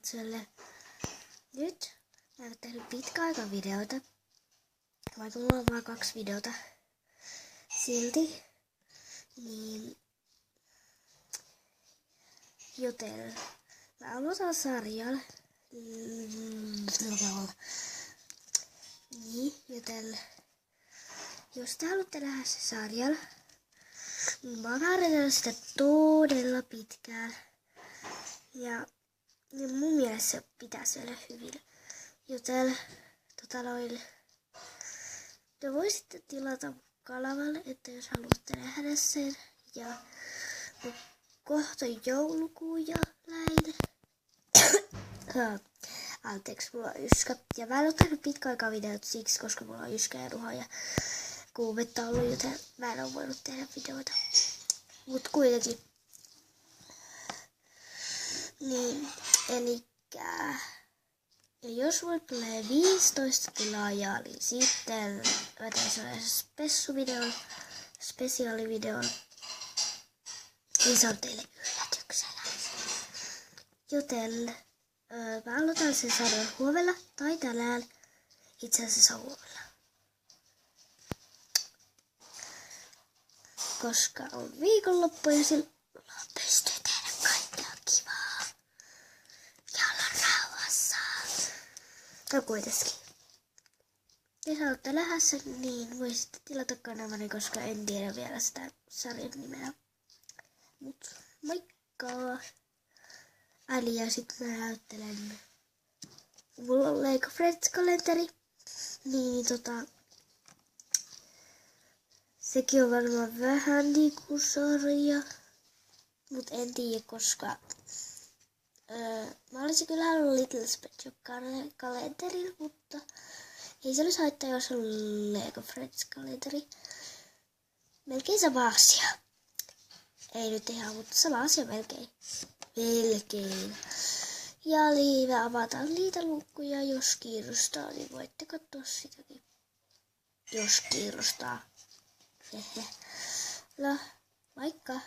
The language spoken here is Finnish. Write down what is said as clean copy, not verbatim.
katsojille. Nyt mä oon tehnyt pitkä aika videoita, vaikka mulla on vaan 2 videota silti, niin joten mä aloitan sarjalla. Niin, joten jos te haluatte nähdä se sarjalla, niin mä oon harjoitellut sitä todella pitkään. Ja mun mielestä se pitäisi olla hyvin. Joten te voisitte tilata kanavalle, että jos haluatte nähdä sen. Ja kohta joulukuu jo lähellä. Anteeksi, mulla on yskä. Ja mä en oo tehnyt pitkä aikaa videoita siksi, koska mulla on yskä ja ruha ja kuumetta ollut, joten mä en oo voinut tehdä videoita. Mut kuitenkin. Niin, elikkä. Ja jos mulle tulee 15 tilaajaa, niin sitten mä teen sellaisen spesiaalivideon. Niin se on teille yllätyksenä. Joten mä aloitan sen sarjan huomenna tai tänään. Itse asiassa huomenna. Koska on viikonloppu ja silloin pystyy tehdä kaikkea kivaa. Ja olla rauhassa. No kuitenkin. Jos haluatte nähdä sen, niin voisitte tilata kanavani, koska en tiedä vielä sitä sarjan nimeä. Mut moikka! Eli ja sit mä näyttelen. Mulla on Lego Friends-kalenteri. Niin sekin on varmaan vähän niinku sarja. Mut en tiedä, koska mä olisin kyllä halunnut Little Special-kalenterin, mutta ei se olisi haittaa, jos on Lego Friends-kalenteri. Melkein sama asia. Ei nyt ihan, mutta sama asia melkein. Melkein. Ja me avataan niitä luukkuja, jos kiinnostaa, niin voitte katsoa sitäkin. Jos kiinnostaa. No, moikka!